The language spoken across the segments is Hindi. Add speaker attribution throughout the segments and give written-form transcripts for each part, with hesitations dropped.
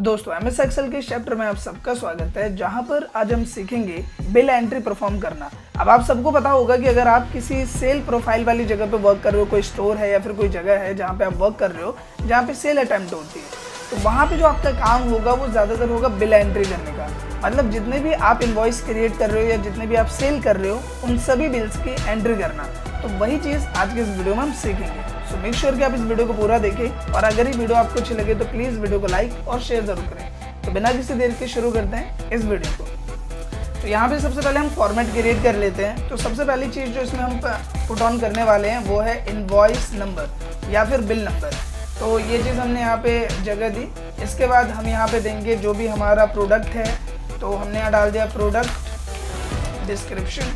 Speaker 1: दोस्तों एमएस एक्सेल के इस चैप्टर में आप सबका स्वागत है, जहां पर आज हम सीखेंगे बिल एंट्री परफॉर्म करना। अब आप सबको पता होगा कि अगर आप किसी सेल प्रोफाइल वाली जगह पे वर्क कर रहे हो, कोई स्टोर है या फिर कोई जगह है जहां पे आप वर्क कर रहे हो, जहां पे सेल अटेम्प्ट होती है, तो वहां पे जो आपका काम होगा वो ज़्यादातर होगा बिल एंट्री करने का। मतलब जितने भी आप इनवॉइस क्रिएट कर रहे हो या जितने भी आप सेल कर रहे हो, उन सभी बिल्स की एंट्री करना। तो वही चीज़ आज के इस वीडियो में हम सीखेंगे। सो मेक श्योर कि आप इस वीडियो को पूरा देखें, और अगर ये वीडियो आपको अच्छी लगे तो प्लीज़ वीडियो को लाइक और शेयर जरूर करें। तो बिना किसी देर के शुरू करते हैं इस वीडियो को। तो यहाँ पे सबसे पहले हम फॉर्मेट क्रिएट कर लेते हैं। तो सबसे पहली चीज़ जो इसमें हम पुट ऑन करने वाले हैं वो है इनवॉइस नंबर या फिर बिल नंबर। तो ये चीज़ हमने यहाँ पे जगह दी। इसके बाद हम यहाँ पे देंगे जो भी हमारा प्रोडक्ट है, तो हमने यहाँ डाल दिया प्रोडक्ट डिस्क्रिप्शन,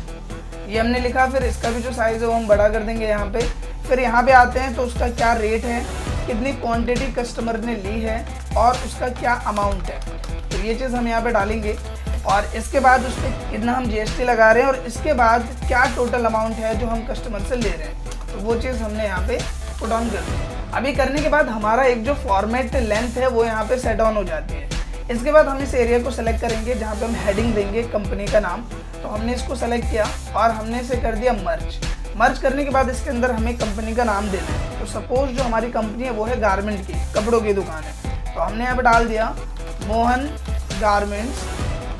Speaker 1: ये हमने लिखा। फिर इसका भी जो साइज़ है वो हम बड़ा कर देंगे यहाँ पे। फिर यहाँ पे आते हैं तो उसका क्या रेट है, कितनी क्वांटिटी कस्टमर ने ली है और उसका क्या अमाउंट है, तो ये चीज़ हम यहाँ पे डालेंगे। और इसके बाद उस पर कितना हम जीएसटी लगा रहे हैं और इसके बाद क्या टोटल अमाउंट है जो हम कस्टमर से ले रहे हैं, तो वो चीज़ हमने यहाँ पे पुट ऑन कर दी। अभी करने के बाद हमारा एक जो फॉर्मेट लेंथ है वो यहाँ पे सेट ऑन हो जाती है। इसके बाद हम इस एरिया को सेलेक्ट करेंगे जहाँ पे हम हेडिंग देंगे कंपनी का नाम। तो हमने इसको सेलेक्ट किया और हमने इसे कर दिया मर्ज करने के बाद इसके अंदर हमें कंपनी का नाम देना है। तो सपोज जो हमारी कंपनी है वो है गारमेंट की, कपड़ों की दुकान है, तो हमने यहाँ पे डाल दिया मोहन गारमेंट्स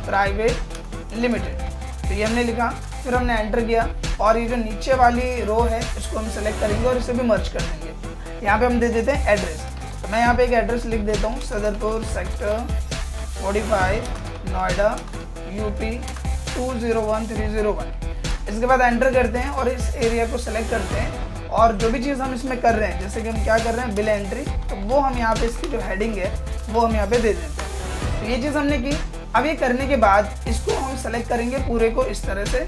Speaker 1: प्राइवेट लिमिटेड। तो ये हमने लिखा, फिर हमने एंटर किया और ये जो नीचे वाली रो है इसको हम सेलेक्ट करेंगे और इसे भी मर्ज कर देंगे। यहाँ पे हम दे देते हैं एड्रेस। तो मैं यहाँ पे एक एड्रेस लिख देता हूँ, सदरपुर सेक्टर 45 नोएडा यूपी 201301। इसके बाद एंटर करते हैं और इस एरिया को सेलेक्ट करते हैं। और जो भी चीज़ हम इसमें कर रहे हैं, जैसे कि हम क्या कर रहे हैं बिल एंट्री, तो वो हम यहाँ पे इसकी जो हेडिंग है वो हम यहाँ पे दे देते हैं। तो ये चीज़ हमने की। अब ये करने के बाद इसको हम सेलेक्ट करेंगे पूरे को इस तरह से,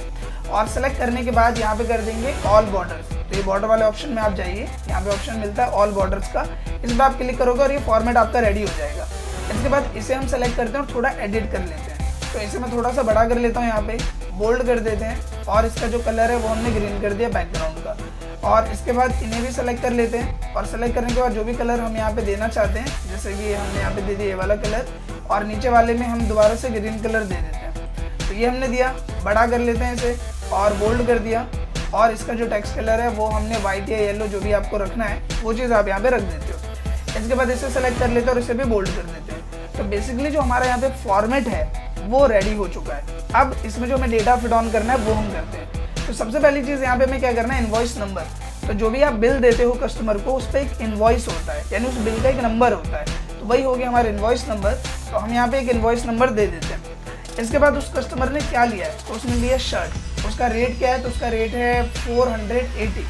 Speaker 1: और सेलेक्ट करने के बाद यहाँ पे कर देंगे ऑल बॉर्डर्स। तो ये बॉर्डर वाले ऑप्शन में आप जाइए, यहाँ पे ऑप्शन मिलता है ऑल बॉर्डर्स का, इस पर आप क्लिक करोगे और ये फॉर्मेट आपका रेडी हो जाएगा। इसके बाद इसे हम सेलेक्ट करते हैं और थोड़ा एडिट कर लेते हैं। तो इसे मैं थोड़ा सा बड़ा कर लेता हूँ, यहाँ पे बोल्ड कर देते हैं, और इसका जो कलर है वो हमने ग्रीन कर दिया बैकग्राउंड का। और इसके बाद इन्हें भी सेलेक्ट कर लेते हैं, और सेलेक्ट करने के बाद जो भी कलर हम यहाँ पे देना चाहते हैं, जैसे कि हमने यहाँ पे दे दिया ये वाला कलर, और नीचे वाले में हम दोबारा से ग्रीन कलर दे देते हैं। तो ये हमने दिया, बड़ा कर लेते हैं इसे और बोल्ड कर दिया। और इसका जो टेक्स्ट कलर है वो हमने वाइट या येलो जो भी आपको रखना है वो चीज़ आप यहाँ पे रख देते हो। इसके बाद इसे सेलेक्ट कर लेते हैं और इसे भी बोल्ड कर देते हैं। तो बेसिकली जो हमारा यहाँ पे फॉर्मेट है वो रेडी हो चुका है। अब इसमें जो हमें डेटा फिट ऑन करना है वो हम करते हैं। तो सबसे पहली चीज़ यहाँ पे हमें क्या करना है, इनवॉइस नंबर। तो जो भी आप बिल देते हो कस्टमर को, उस पर एक इनवॉइस होता है, यानी उस बिल का एक नंबर होता है, तो वही हो गया हमारा इनवॉइस नंबर। तो हम यहाँ पे एक इनवॉइस नंबर दे देते हैं। इसके बाद उस कस्टमर ने क्या लिया है, तो उसने लिया शर्ट, उसका रेट क्या है, तो उसका रेट है 480।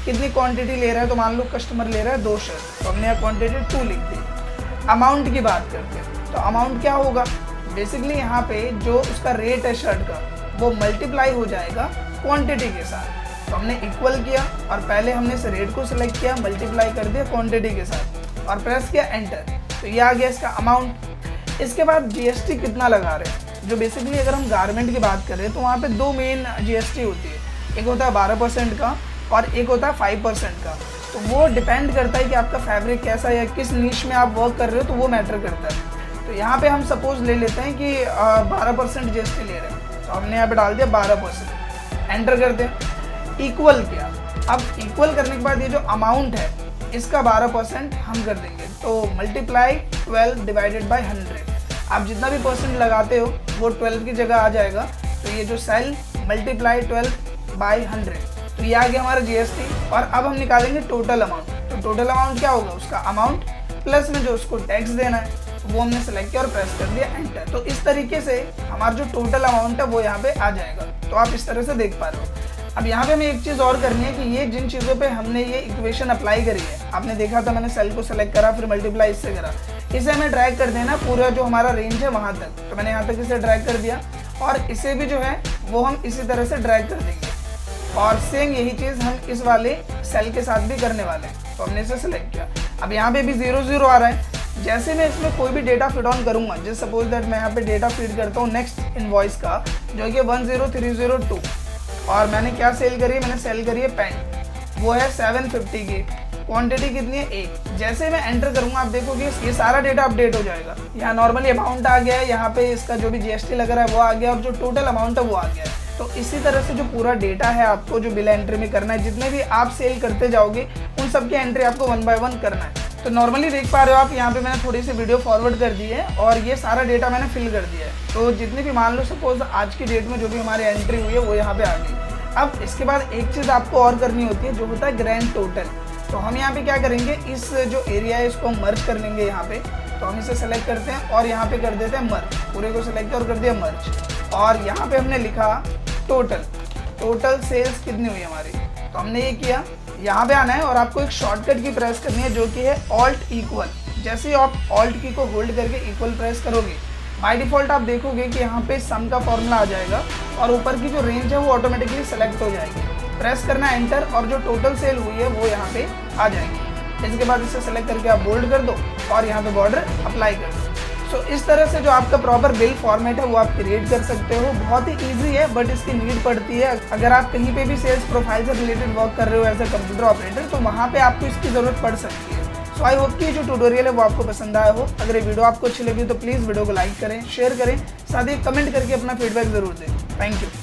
Speaker 1: कितनी क्वांटिटी ले रहा है, तो मान लो कस्टमर ले रहा है 2 शर्ट, तो हमने यहाँ क्वांटिटी 2 लिख दी। अमाउंट की बात करते हैं, तो अमाउंट क्या होगा, बेसिकली यहाँ पे जो उसका रेट है शर्ट का वो मल्टीप्लाई हो जाएगा क्वांटिटी के साथ। तो हमने इक्वल किया और पहले हमने इस रेट को सिलेक्ट किया, मल्टीप्लाई कर दिया क्वांटिटी के साथ और प्रेस किया एंटर। तो ये आ गया इसका अमाउंट। इसके बाद जीएसटी कितना लगा रहे हैं, जो बेसिकली अगर हम गारमेंट की बात करें तो वहाँ पे 2 मेन जीएसटी होती है, एक होता है 12% का और एक होता है 5% का। तो वो डिपेंड करता है कि आपका फैब्रिक कैसा है या किस नीश में आप वर्क कर रहे हो, तो वो मैटर करता है। तो यहाँ पे हम सपोज ले लेते हैं कि 12% जीएसटी ले रहे हैं, तो हमने यहाँ पे डाल दिया 12%, एंटर कर दें, इक्वल किया। अब इक्वल करने के बाद ये जो अमाउंट है इसका 12% हम कर देंगे, तो मल्टीप्लाई 12 डिवाइडेड बाई 100। आप जितना भी परसेंट लगाते हो वो 12 की जगह आ जाएगा। तो ये जो सेल मल्टीप्लाई 12 बाई 100, तो ये आ गया हमारा जीएसटी। और अब हम निकालेंगे टोटल अमाउंट। तो टोटल अमाउंट क्या होगा, उसका अमाउंट प्लस में जो उसको टैक्स देना है वो हमने सेलेक्ट किया और प्रेस कर दिया एंटर। तो इस तरीके से हमारा जो टोटल अमाउंट है वो यहाँ पे आ जाएगा। तो आप इस तरह से देख पा रहे हो। अब यहाँ पे हमें एक चीज़ और करनी है कि ये जिन चीज़ों पे हमने ये इक्वेशन अप्लाई करी है, आपने देखा था मैंने सेल को सेलेक्ट करा फिर मल्टीप्लाई इससे करा, इसे हमें ड्रैग कर देना पूरा जो हमारा रेंज है वहाँ तक। तो मैंने यहाँ तक इसे ड्रैग कर दिया और इसे भी जो है वो हम इसी तरह से ड्रैग कर देंगे। और सेम यही चीज़ हम इस वाले सेल के साथ भी करने वाले हैं। तो हमने इसे सेलेक्ट किया। अब यहाँ पे भी 0 आ रहा है। जैसे मैं इसमें कोई भी डेटा फिट ऑन करूँगा, जैसे सपोज दैट मैं यहाँ पे डेटा फीड करता हूँ नेक्स्ट इनवॉइस का, जो कि 10302, और मैंने क्या सेल करी है, मैंने सेल करी है पेन, वो है 750 की। क्वांटिटी कितनी है 1। जैसे मैं एंटर करूंगा आप देखोगे ये सारा डेटा अपडेट हो जाएगा। यहाँ नॉर्मली अमाउंट आ गया है, यहाँ पे इसका जो भी जीएसटी लग रहा है वो आ गया और जो टोटल अमाउंट है वो आ गया है। तो इसी तरह से जो पूरा डेटा है आपको जो बिल एंट्री में करना है, जितने भी आप सेल करते जाओगे उन सब की एंट्री आपको 1 बाय 1 करना है। तो नॉर्मली देख पा रहे हो आप यहाँ पे मैंने थोड़ी सी वीडियो फॉरवर्ड कर दी है और ये सारा डेटा मैंने फिल कर दिया है। तो जितनी भी मान लो सपोज आज की डेट में जो भी हमारी एंट्री हुई है वो यहाँ पे आ गई। अब इसके बाद एक चीज़ आपको और करनी होती है जो होता है ग्रैंड टोटल। तो हम यहाँ पे क्या करेंगे, इस जो एरिया है इसको मर्ज कर लेंगे यहाँ पे। तो हम इसे सेलेक्ट करते हैं और यहाँ पे कर देते हैं मर्ज, पूरे को सेलेक्ट और कर दिया मर्ज। और यहाँ पे हमने लिखा टोटल सेल्स कितनी हुई हमारी, तो हमने ये किया। यहाँ पे आना है और आपको एक शॉर्टकट की प्रेस करनी है जो कि है ऑल्ट इक्वल। जैसे ही आप ऑल्ट की को होल्ड करके इक्वल प्रेस करोगे बाय डिफ़ॉल्ट आप देखोगे कि यहाँ पे सम का फॉर्मूला आ जाएगा और ऊपर की जो रेंज है वो ऑटोमेटिकली सेलेक्ट हो जाएगी। प्रेस करना है एंटर और जो टोटल सेल हुई है वो यहाँ पे आ जाएगी। इसके बाद इसे सेलेक्ट करके आप बोल्ड कर दो और यहाँ पे बॉर्डर अप्लाई कर दो। सो इस तरह से जो आपका प्रॉपर बिल फॉर्मेट है वो आप क्रिएट कर सकते हो। बहुत ही ईजी है बट इसकी नीड पड़ती है अगर आप कहीं पे भी सेल्स प्रोफाइल से रिलेटेड वर्क कर रहे हो एज ए कंप्यूटर ऑपरेटर, तो वहाँ पे आपको इसकी ज़रूरत पड़ सकती है। सो आई होप कि जो ट्यूटोरियल है वो आपको पसंद आया हो। अगर ये वीडियो आपको अच्छी लगी तो प्लीज़ वीडियो को लाइक करें, शेयर करें, साथ ही कमेंट करके अपना फीडबैक ज़रूर दें। Thank you.